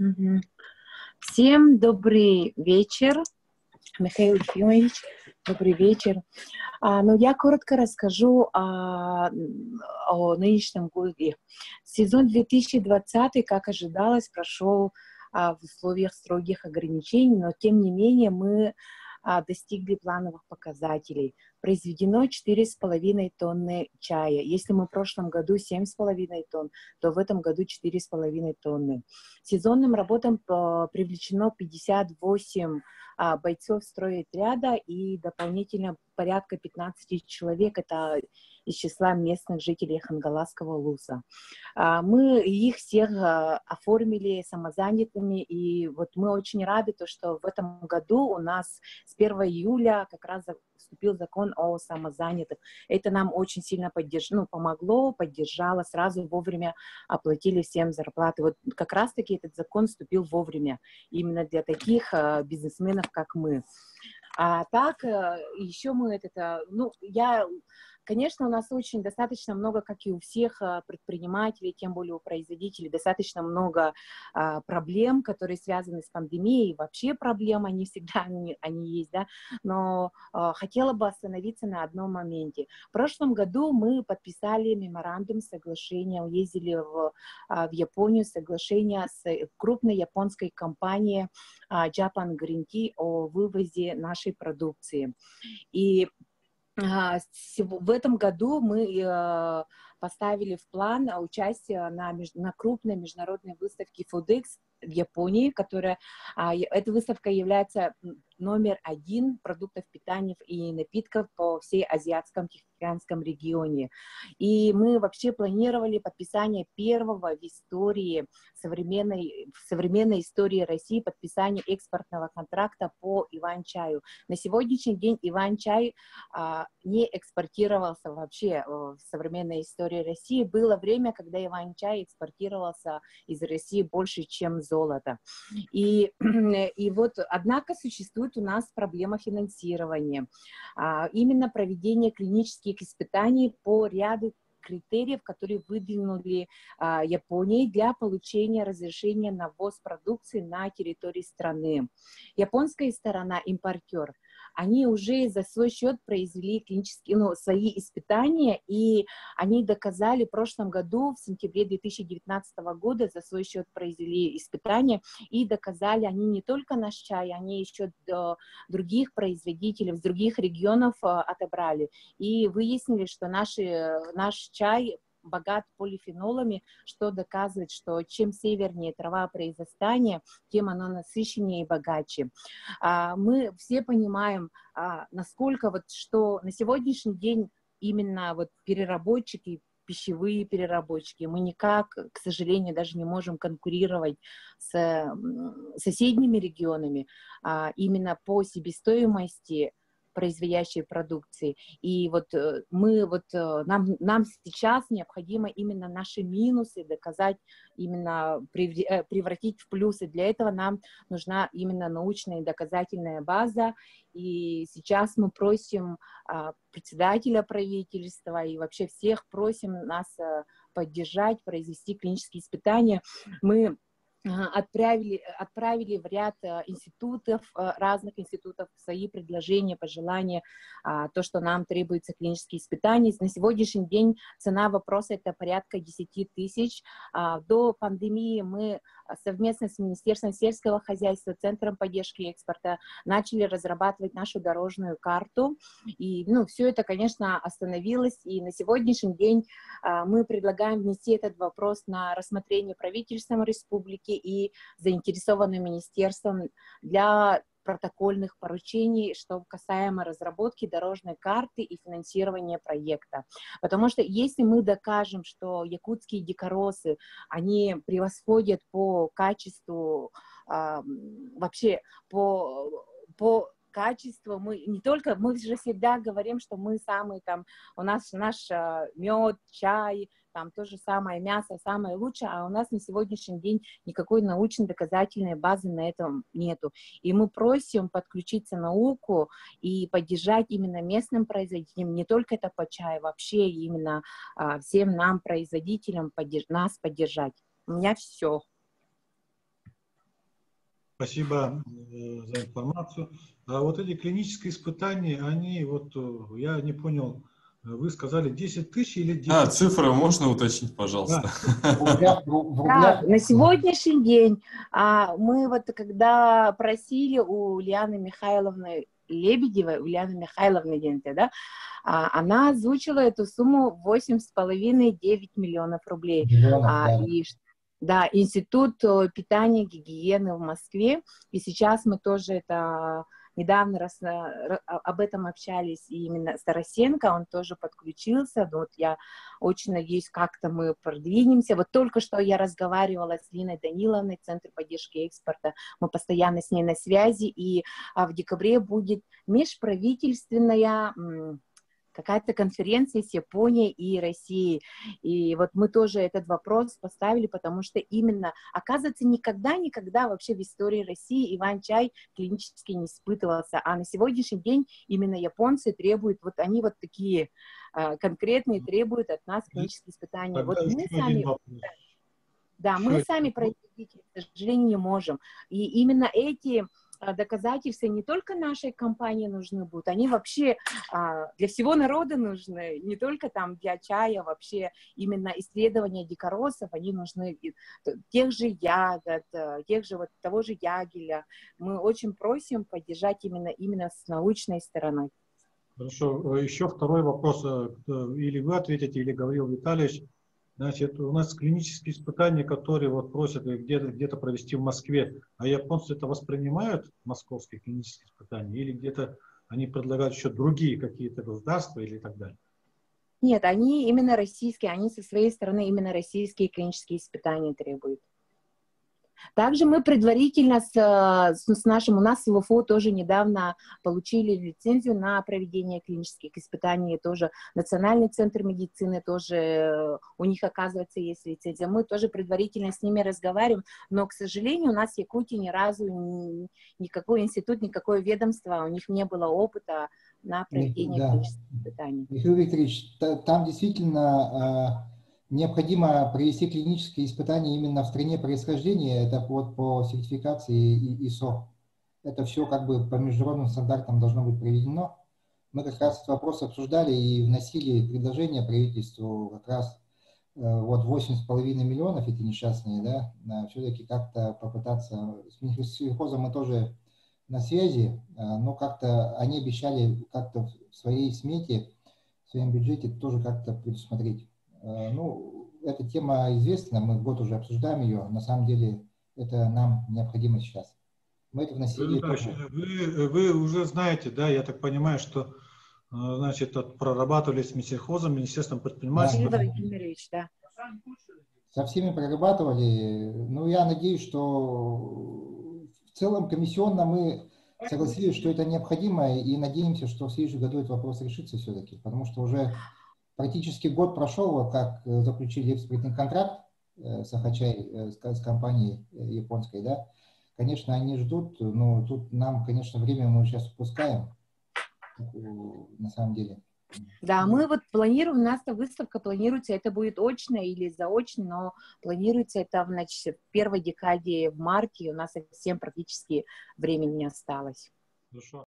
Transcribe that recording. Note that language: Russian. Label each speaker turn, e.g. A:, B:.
A: Мгм. Всем добрый вечер, Михаил Ефимович, добрый вечер. Я коротко расскажу о нынешнем годе. Сезон 2020, как ожидалось, прошел в условиях строгих ограничений, но тем не менее мы достигли плановых показателей. Произведено 4,5 тонны чая. Если мы в прошлом году 7,5 тонн, то в этом году 4,5 тонны. Сезонным работам привлечено 58 бойцов стройотряда и дополнительно порядка 15 человек. Это из числа местных жителей Хангаласского луса. Мы их всех оформили самозанятыми, и вот мы очень рады, что в этом году у нас с 1 июля как раз вступил закон о самозанятых. Это нам очень сильно помогло, поддержало, сразу вовремя оплатили всем зарплаты. Вот как раз-таки этот закон вступил вовремя, именно для таких бизнесменов, как мы. Еще мы конечно, у нас достаточно много, как и у всех предпринимателей, тем более у производителей, достаточно много проблем, которые связаны с пандемией. Вообще проблемы, они всегда они есть, да. Но хотела бы остановиться на одном моменте. В прошлом году мы подписали меморандум соглашения, ездили в Японию, соглашение с крупной японской компанией Japan Green Tea о вывозе нашей продукции. И в этом году мы поставили в план участие на крупной международной выставке FoodX в Японии, эта выставка является номер 1 продуктов питания и напитков по всей азиатском Тихоокеанском регионе. И мы вообще планировали подписание первого в современной истории России подписание экспортного контракта по иван-чаю. На сегодняшний день иван-чай не экспортировался вообще в современной истории России. Было время, когда иван-чай экспортировался из России больше, чем золото. И вот, однако, существует у нас проблема финансирования. Именно проведение клинических испытаний по ряду критериев, которые выдвинули Японии для получения разрешения на ввоз продукции на территории страны. Японская сторона, импортер, они уже за свой счет произвели свои испытания, и они доказали в прошлом году, в сентябре 2019 года, за свой счет произвели испытания и доказали, они не только наш чай, они еще других производителей из других регионов отобрали. И выяснили, что наш чай богат полифенолами, что доказывает, что чем севернее трава произрастания, тем оно насыщеннее и богаче. Мы все понимаем, насколько что на сегодняшний день именно переработчики, пищевые переработчики, мы никак, к сожалению, даже не можем конкурировать с соседними регионами именно по себестоимости производящей продукции. И нам сейчас необходимо именно наши минусы доказать, именно превратить в плюсы. Для этого нам нужна именно научная и доказательная база. И сейчас мы просим председателя правительства и вообще всех просим нас поддержать, произвести клинические испытания. Мы отправили в ряд разных институтов свои предложения, пожелания, то, что нам требуются клинические испытания. На сегодняшний день цена вопроса это порядка 10 тысяч. До пандемии мы совместно с Министерством сельского хозяйства, Центром поддержки экспорта начали разрабатывать нашу дорожную карту. И все это, конечно, остановилось. И на сегодняшний день мы предлагаем внести этот вопрос на рассмотрение правительством республики и заинтересованным министерством для протокольных поручений, что касаемо разработки дорожной карты и финансирования проекта. Потому что если мы докажем, что якутские дикоросы, они превосходят по качеству, вообще по качеству, мы же всегда говорим, что мы самые у нас наш мед, чай, то же самое мясо, самое лучшее, а у нас на сегодняшний день никакой научно-доказательной базы на этом нету. И мы просим подключиться науку и поддержать именно местным производителям, не только это по чаю, вообще именно всем нам, производителям, нас поддержать. У меня все.
B: Спасибо за информацию. А вот эти клинические испытания, они, вот я не понял, вы сказали 10 тысяч или 10
C: Да,
B: тысяч?
C: цифры можно уточнить, пожалуйста?
B: Да.
D: В
A: Да,
D: рублях.
A: на сегодняшний день мы вот когда просили у Ульяны Михайловны Лебедевой, Ульяны Михайловны, извините, да, она озвучила эту сумму 8,5–9 миллионов рублей.
D: Миллионов, да.
A: Да, Институт питания и гигиены в Москве, и сейчас мы тоже это недавно об этом общались, и именно Старосенко, он тоже подключился, вот я очень надеюсь, как-то мы продвинемся. Вот только что я разговаривала с Линой Даниловной, Центр поддержки экспорта, мы постоянно с ней на связи, и в декабре будет межправительственная какая-то конференция с Японией и Россией. И вот мы тоже этот вопрос поставили, потому что именно, оказывается, никогда вообще в истории России Иван-чай клинически не испытывался. А на сегодняшний день именно японцы требуют, вот они вот такие конкретные требуют от нас клинические испытания.
B: Тогда
A: Вот мы
B: еще
A: сами...
B: один вопрос.
A: Да, мы сами производители, к сожалению, не можем. И именно эти доказательства не только нашей компании нужны будут, они вообще для всего народа нужны, не только там для чая, вообще именно исследования дикоросов, они нужны тех же ягод, тех же вот того же ягеля. Мы очень просим поддержать именно с научной стороны.
B: Хорошо, еще второй вопрос, или вы ответите, или Гавриил Витальевич. Значит, у нас клинические испытания, которые вот просят где-то провести в Москве, а японцы это воспринимают, московские клинические испытания, или где-то они предлагают еще другие какие-то государства или так далее?
A: Нет, они именно российские, они со своей стороны именно российские клинические испытания требуют. Также мы предварительно с нашим, у нас в ЛФО тоже недавно получили лицензию на проведение клинических испытаний, тоже Национальный центр медицины, тоже у них, оказывается, есть лицензия. Мы тоже предварительно с ними разговариваем, но, к сожалению, у нас в Якутии ни разу никакой институт, никакое ведомство, у них не было опыта на проведение клинических испытаний.
D: Михаил Викторович, там действительно необходимо провести клинические испытания именно в стране происхождения, это вот по сертификации ИСО. Это все как бы по международным стандартам должно быть проведено. Мы как раз этот вопрос обсуждали и вносили предложение правительству как раз вот 8,5 миллионов, эти несчастные, да, все-таки как-то попытаться, с Минсельхозом мы тоже на связи, но как-то они обещали как-то в своей смете, в своем бюджете тоже как-то предусмотреть. Ну, эта тема известна, мы год уже обсуждаем ее, на самом деле это нам необходимо сейчас. Мы это вносили.
B: Вы уже знаете, да, я так понимаю, что значит, прорабатывали с Минсельхозом, Министерством предпринимательства.
A: Василий Владимирович, да.
D: Со всеми прорабатывали. Ну, я надеюсь, что в целом комиссионно мы согласились, что это необходимо, и надеемся, что в следующем году этот вопрос решится все-таки, потому что уже практически год прошел, как заключили экспортный контракт Сахачай с компанией японской, да. Конечно, они ждут, но тут нам, конечно, время мы сейчас упускаем, на самом деле.
A: Да, мы вот планируем, у нас выставка планируется, это будет очно или заочно, но планируется это в первой декаде в марте, у нас совсем практически времени не осталось.
B: Хорошо.